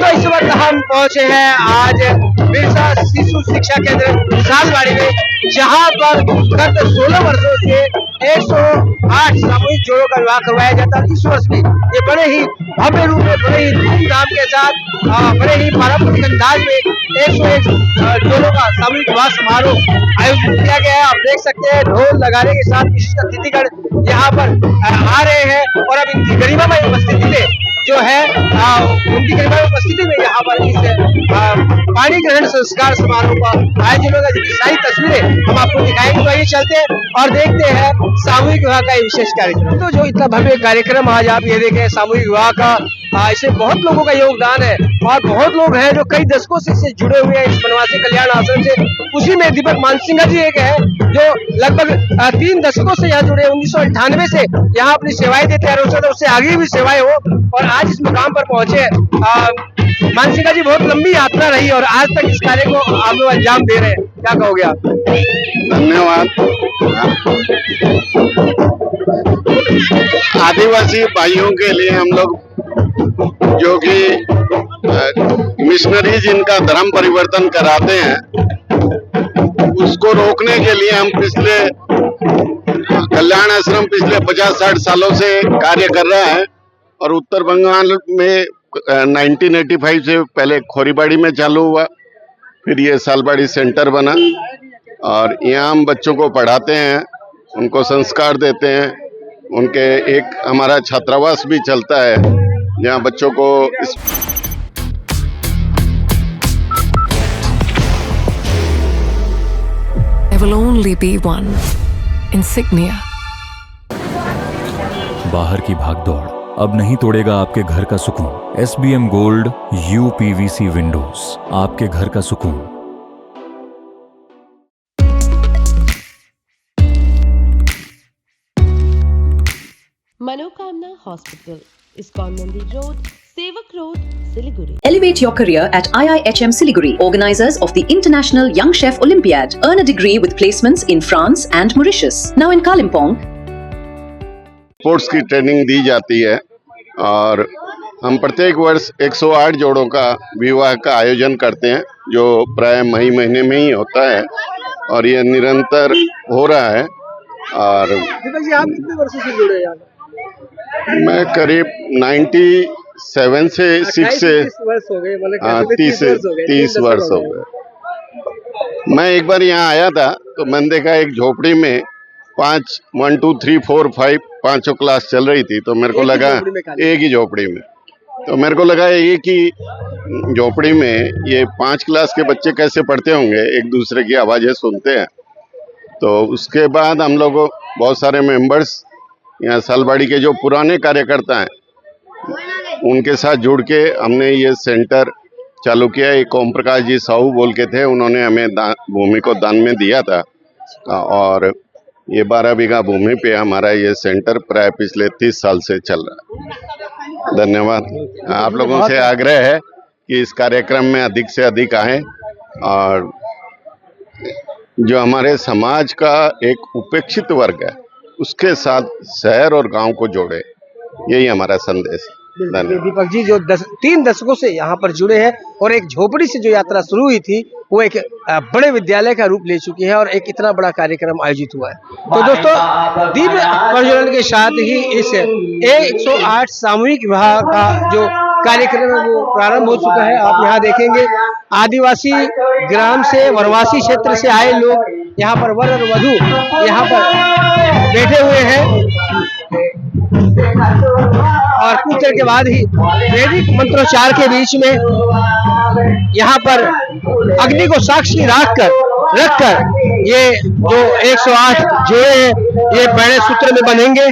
दोस्तों इस वक्त हम पहुंचे हैं आज बिरसा शिशु शिक्षा केंद्र सालबाड़ी में, जहां पर गत 16 वर्षों से 108 सामूहिक जोड़ों का विवाह करवाया जाता है। इस वर्ष भी ये बड़े ही भव्य रूप में, बड़े ही धूमधाम के साथ, बड़े ही पारंपरिक अंदाज में 101 जोड़ों का सामूहिक विवाह समारोह आयोजित किया गया है। आप देख सकते हैं ढोल लगाने के साथ विशिष्ट अतिथिगण यहाँ पर आ रहे हैं और अब इनकी गरिमामय उपस्थिति में जो है उनकी गरिमामय उपस्थिति में यहाँ पर इस पानी ग्रहण संस्कार समारोह का आयोजन होगा, जिसकी सारी तस्वीरें हम आपको दिखाएंगे। तो आइए चलते हैं और देखते हैं सामूहिक विवाह का विशेष कार्यक्रम। तो जो इतना भव्य कार्यक्रम आज आप ये देखें सामूहिक विवाह का, इसमें बहुत लोगों का योगदान है और बहुत लोग हैं जो कई दशकों से इससे जुड़े हुए हैं, इस बनवासी कल्याण आश्रम से। उसी में दीपक मानसिंघा जी एक है जो लगभग 3 दशकों से यहाँ जुड़े, 1998 से यहाँ अपनी सेवाएं देते हैं और उससे आगे भी सेवाएं हो और आज इस मुकाम पर पहुंचे। मानसिंघा जी, बहुत लंबी यात्रा रही और आज तक इस कार्य को आप लोग अंजाम दे रहे हैं, क्या कहोगे आप? धन्यवाद। आदिवासी भाइयों के लिए हम लोग जो कि मिशनरी जिनका धर्म परिवर्तन कराते हैं, उसको रोकने के लिए हम पिछले कल्याण आश्रम पिछले 50-60 सालों से कार्य कर रहा है। और उत्तर बंगाल में 1985 से पहले खोरीबाड़ी में चालू हुआ, फिर ये सालबाड़ी सेंटर बना और यहाँ हम बच्चों को पढ़ाते हैं, उनको संस्कार देते हैं। उनके एक हमारा छात्रावास भी चलता है जहाँ बच्चों को There will only be one insignia. बाहर की भागदौड़ अब नहीं तोड़ेगा आपके घर का सुकून। SBM गोल्ड UPVC विंडोज, आपके घर का सुकून। मनोकामना हॉस्पिटल, इस्कॉन मंदिर रोड, सेवक road, Siliguri. Elevate your career at IIHM Siliguri, organizers of the International Young Chef Olympiad. Earn a degree with placements in France and Mauritius. Now in Kalimpong. Sports की training दी जाती है और हम प्रत्येक वर्ष 108 जोड़ों का विवाह का आयोजन करते हैं, जो प्राय मई महीने में ही होता है और ये निरंतर हो रहा है। और दीपक जी, आप कितने वर्षों से जुड़े हैं? मैं करीब 97 से 6 से 30 वर्ष हो गए, 30 वर्ष हो गए। मैं एक बार यहाँ आया था तो मैंने देखा एक झोपड़ी में 1 2 3 4 5 पांचों क्लास चल रही थी, तो मेरे को लगा एक ही झोपड़ी में, तो मेरे को लगा एक ही झोपड़ी में ये 5 क्लास के बच्चे कैसे पढ़ते होंगे, एक दूसरे की आवाजें सुनते हैं। तो उसके बाद हम लोग बहुत सारे मेंबर्स यहाँ सालबाड़ी के जो पुराने कार्यकर्ता हैं उनके साथ जुड़ के हमने ये सेंटर चालू किया। एक ओम प्रकाश जी साहू बोल के थे, उन्होंने हमें भूमि को दान में दिया था और ये 12 बीघा भूमि पे हमारा ये सेंटर प्राय पिछले 30 साल से चल रहा है। धन्यवाद। आप लोगों से आग्रह है कि इस कार्यक्रम में अधिक से अधिक आएं और जो हमारे समाज का एक उपेक्षित वर्ग है उसके साथ शहर और गांव को जोड़े, यही हमारा संदेश है। दीपक जी जो 3 दशकों से यहाँ पर जुड़े हैं और एक झोपड़ी से जो यात्रा शुरू हुई थी वो एक बड़े विद्यालय का रूप ले चुकी है और एक इतना बड़ा कार्यक्रम आयोजित हुआ है। तो दोस्तों, दीप प्रज्वलन के साथ ही इस 108 सामूहिक विवाह का जो कार्यक्रम है वो प्रारंभ हो चुका है। आप यहाँ देखेंगे आदिवासी ग्राम से, वनवासी क्षेत्र से आए लोग यहाँ पर वर और वधू यहाँ पर बैठे हुए हैं और कुछ देर के बाद ही वैदिक मंत्रोच्चार के बीच में यहाँ पर अग्नि को साक्षी रखकर ये जो 108 जोड़े हैं ये पहले सूत्र में बनेंगे।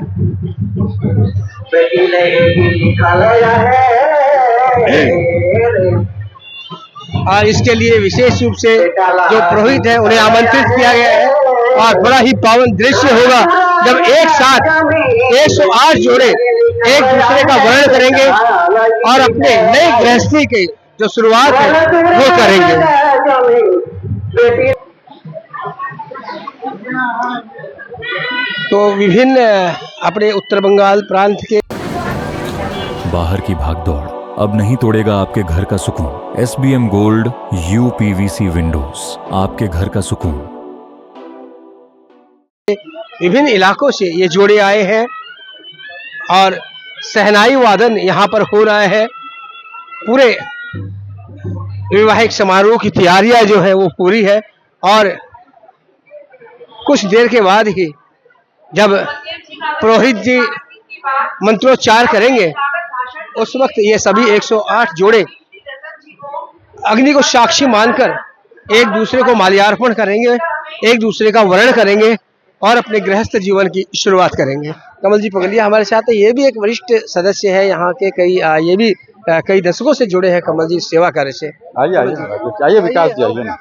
और इसके लिए विशेष रूप से जो पुरोहित है उन्हें आमंत्रित किया गया है और बड़ा ही पावन दृश्य होगा जब एक साथ 108 जोड़े एक दूसरे का वर्ण करेंगे और अपने नए गृहस्थी की जो शुरुआत है वो करेंगे। तो विभिन्न अपने उत्तर बंगाल प्रांत के बाहर की भागदौड़ अब नहीं तोड़ेगा आपके घर का सुकून। SBM गोल्ड UPVC विंडोज, आपके घर का सुकून। विभिन्न इलाकों से ये जोड़े आए हैं और सहनाई वादन यहाँ पर हो रहा है। पूरे वैवाहिक समारोह की तैयारियां जो है वो पूरी है और कुछ देर के बाद ही जब पुरोहित जी मंत्रोच्चार करेंगे उस वक्त ये सभी 108 जोड़े अग्नि को साक्षी मानकर एक दूसरे को माल्यार्पण करेंगे, एक दूसरे का वरण करेंगे और अपने गृहस्थ जीवन की शुरुआत करेंगे। कमल जी पगलिया हमारे साथ है, ये भी एक वरिष्ठ सदस्य है यहाँ के, ये भी कई दशकों से जुड़े हैं कमल जी सेवा कार्य से। आइए विकास जी, आइए ना।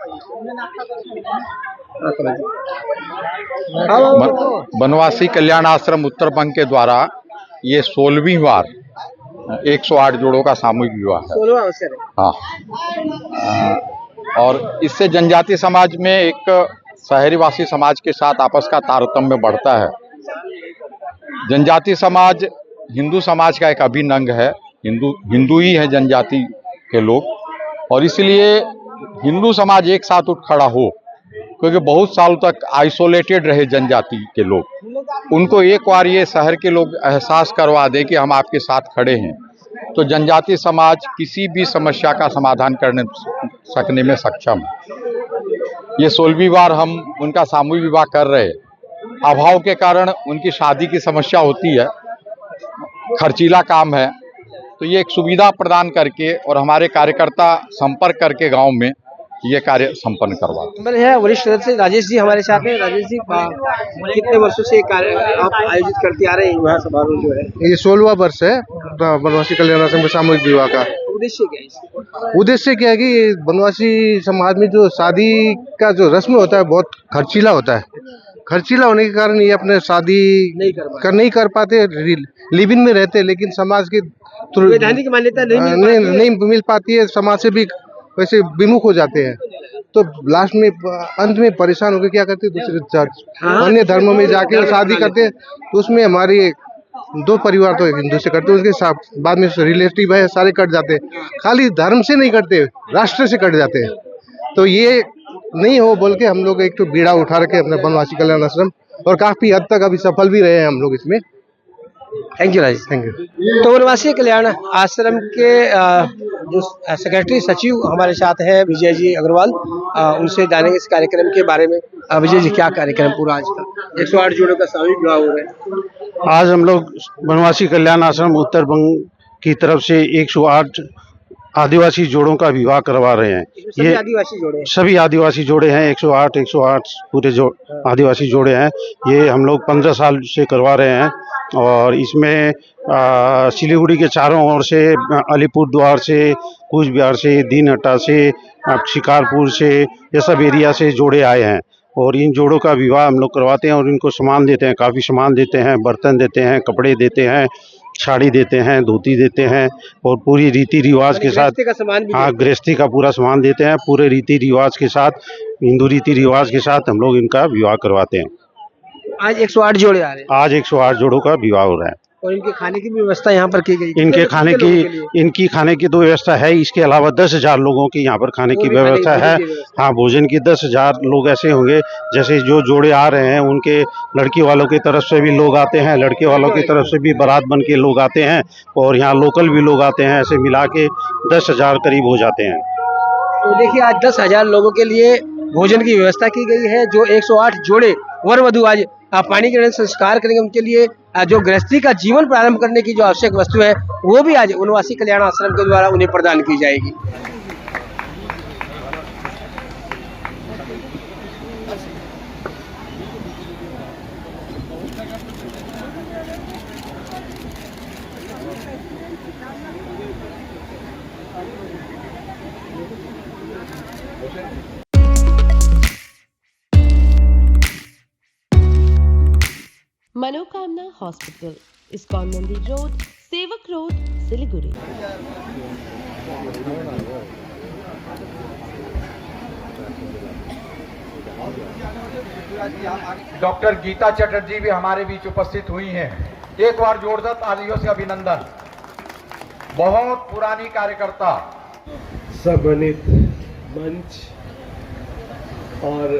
बनवासी कल्याण आश्रम उत्तर बंग के द्वारा ये 16वीं बार 108 जोड़ों का सामूहिक विवाह है। 16वां अवसर है। हाँ, और इससे जनजाति समाज में एक शहरीवासी समाज के साथ आपस का तारतम्य बढ़ता है। जनजाति समाज हिंदू समाज का एक अभिन्न अंग है। हिंदू ही है जनजाति के लोग, और इसलिए हिंदू समाज एक साथ उठ खड़ा हो, क्योंकि बहुत सालों तक आइसोलेटेड रहे जनजाति के लोग, उनको एक बार ये शहर के लोग एहसास करवा दें कि हम आपके साथ खड़े हैं, तो जनजाति समाज किसी भी समस्या का समाधान करने सकने में सक्षम है। ये 16वीं बार हम उनका सामूहिक विवाह कर रहे हैं। अभाव के कारण उनकी शादी की समस्या होती है, खर्चीला काम है, तो ये एक सुविधा प्रदान करके और हमारे कार्यकर्ता संपर्क करके गांव में ये कार्य संपन्न करवाते है। वरिष्ठ सदस्य राजेश जी हमारे साथ हैं। राजेश जी, कितने वर्षों से कार्य आप आयोजित करते आ रहे हैं विवाह समारोह जो है? ये 16वां वर्ष है बनवासी कल्याण आश्रम के सामूहिक विवाह का। उद्देश्य क्या है इसका? उद्देश्य क्या है कि बनवासी समाज में जो शादी का जो रस्म होता है बहुत खर्चीला होता है। खर्चीला होने के कारण ये अपने शादी नहीं कर पाते, लिव इन में रहते, लेकिन समाज की वैधानिक मान्यता नहीं मिल पाती है, समाज से भी वैसे विमुख हो जाते हैं। तो लास्ट में अंत में परेशान होकर क्या करते हैं, दूसरे अन्य धर्मों में जाके शादी करते हैं। तो उसमें हमारी 2 परिवार तो हिंदू से करते हैं, उसके साथ बाद में रिलेटिव है सारे कट जाते हैं। खाली धर्म से नहीं कटते, राष्ट्र से कट जाते हैं। तो ये नहीं हो बोल के हम लोग एक तो बीड़ा उठा रखे अपने बनवासी कल्याण आश्रम, और काफी हद तक अभी सफल भी रहे हैं हम लोग इसमें। Thank you Rajesh. Thank you. तो बनवासी कल्याण आश्रम के जो सेक्रेटरी सचिव हमारे साथ हैं विजय जी अग्रवाल, उनसे जानेंगे इस कार्यक्रम के बारे में। विजय जी, क्या कार्यक्रम पूरा आज का 108 जोड़ों का सामूहिक विवाह हो रहा है? आज हम लोग बनवासी कल्याण आश्रम उत्तर बंग की तरफ से 108 आदिवासी जोड़ों का विवाह करवा रहे हैं। ये आदिवासी जोड़े हैं? सभी आदिवासी जोड़े हैं। 108 पूरे आदिवासी जोड़े हैं। ये हम लोग 15 साल से करवा रहे हैं, और इसमें सिलीगुड़ी के चारों ओर से, अलीपुरद्वार से, कूच बिहार से, दीनहट्टा से, शिकारपुर से, ये सब एरिया से जोड़े आए हैं। और इन जोड़ों का विवाह हम लोग करवाते हैं और इनको सामान देते हैं, काफ़ी सामान देते हैं, बर्तन देते हैं, कपड़े देते हैं, साड़ी देते हैं, धोती देते हैं, और पूरी रीति रिवाज के साथ, हाँ, गृहस्थी का पूरा सामान देते हैं। पूरे रीति रिवाज के साथ, हिंदू रीति रिवाज के साथ हम लोग इनका विवाह करवाते हैं। आज 108 जोड़े आ रहे हैं? आज 108 जोड़ों का विवाह हो रहा है। और इनके खाने की भी व्यवस्था यहाँ पर की गई? इनके खाने की तो व्यवस्था है। इसके अलावा 10,000 लोगों की यहाँ पर खाने की व्यवस्था है। हाँ, भोजन की 10,000 लोग ऐसे होंगे, जैसे जो जोड़े आ रहे हैं उनके लड़की वालों की तरफ से भी लोग आते हैं, लड़के वालों की तरफ से भी बारात बन के लोग आते हैं, और यहाँ लोकल भी लोग आते हैं। ऐसे मिला के 10,000 करीब हो जाते हैं। तो देखिए, आज 10,000 लोगों के लिए भोजन की व्यवस्था की गई है। जो 108 जोड़े वर वधु आज पानी के संस्कार करेंगे, उनके लिए जो गृहस्थी का जीवन प्रारंभ करने की जो आवश्यक वस्तु है वो भी आज बनवासी कल्याण आश्रम के द्वारा उन्हें प्रदान की जाएगी। मनोकामना हॉस्पिटल, इस्कॉन मंदिर रोड, सेवक रोड, सिलीगुड़ी। डॉक्टर गीता चटर्जी भी हमारे बीच उपस्थित हुई हैं। एक बार जोरदार तालियों से अभिनंदन। बहुत पुरानी कार्यकर्ता, सम्मानित मंच और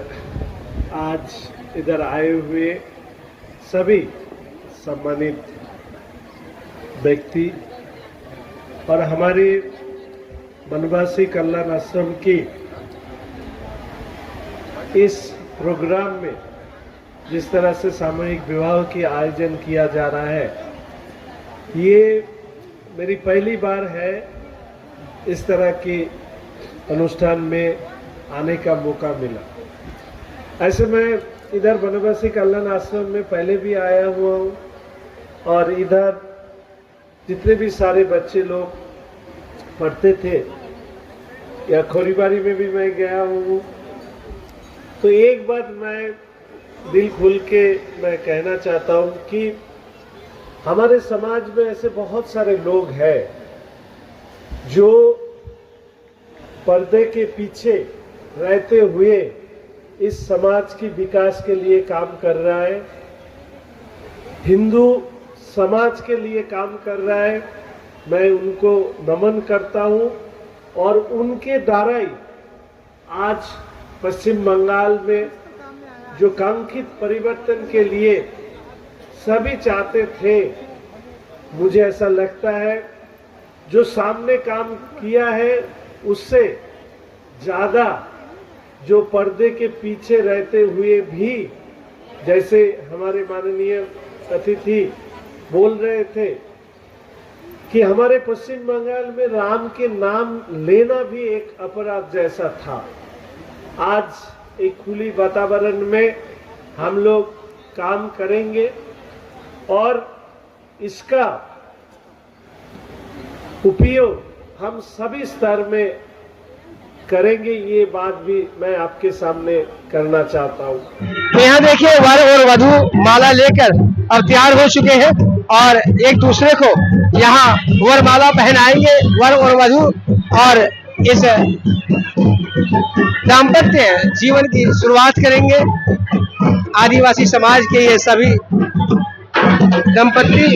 आज इधर आए हुए सभी सम्मानित व्यक्ति और हमारे बनवासी कल्याण आश्रम की इस प्रोग्राम में जिस तरह से सामूहिक विवाह की आयोजन किया जा रहा है, ये मेरी पहली बार है इस तरह के अनुष्ठान में आने का मौका मिला। ऐसे मैं इधर बनवासी कल्याण आश्रम में पहले भी आया हुआ हूँ और इधर जितने भी सारे बच्चे लोग पढ़ते थे या खोरीबारी में भी मैं गया हूँ। तो एक बात मैं दिल खुल के मैं कहना चाहता हूँ कि हमारे समाज में ऐसे बहुत सारे लोग हैं जो पर्दे के पीछे रहते हुए इस समाज की विकास के लिए काम कर रहा है, हिंदू समाज के लिए काम कर रहा है। मैं उनको नमन करता हूं और उनके द्वारा ही आज पश्चिम बंगाल में जो कांक्षित परिवर्तन के लिए सभी चाहते थे, मुझे ऐसा लगता है जो सामने काम किया है उससे ज़्यादा जो पर्दे के पीछे रहते हुए भी, जैसे हमारे माननीय अतिथि बोल रहे थे कि हमारे पश्चिम बंगाल में राम के नाम लेना भी एक अपराध जैसा था। आज एक खुली वातावरण में हम लोग काम करेंगे और इसका उपयोग हम सभी स्तर में करेंगे, ये बात भी मैं आपके सामने करना चाहता हूँ। तो यहाँ देखिए वर और वधू माला लेकर अब तैयार हो चुके हैं और एक दूसरे को यहाँ वरमाला पहनाएंगे वर और वधू और इस दाम्पत्य जीवन की शुरुआत करेंगे। आदिवासी समाज के ये सभी दंपत्ति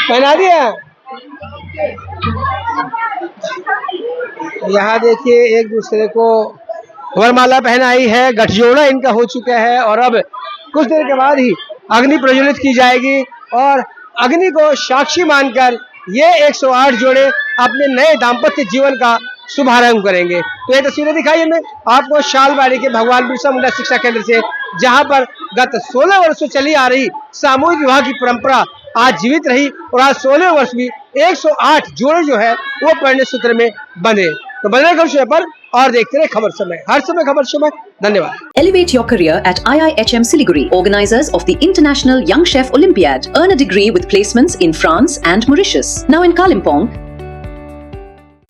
पहना दिया। यहाँ देखिए एक दूसरे को वरमाला पहनाई है, गठजोड़ा इनका हो चुका है और अब कुछ देर के बाद ही अग्नि प्रज्वलित की जाएगी और अग्नि को साक्षी मानकर ये 108 जोड़े अपने नए दाम्पत्य जीवन का शुभारंभ करेंगे। तो ये तस्वीरें दिखाई हमने आपको शालबाड़ी के भगवान बिरसा मुंडा शिक्षा केंद्र से, जहां पर गत 16 वर्षों चली आ रही सामूहिक विवाह की परंपरा आज जीवित रही और आज 16 वर्ष भी 108 जोड़े जो है वो परिणय सूत्र में बंधे। तो बने खबर समय पर और देखते रहे खबर समय, हर समय खबर समय। धन्यवाद। Elevate your career at IIHM Siliguri, organizers of the International Young Chef Olympiad. Earn a degree with placements in France and Mauritius. Now in Kalimpong,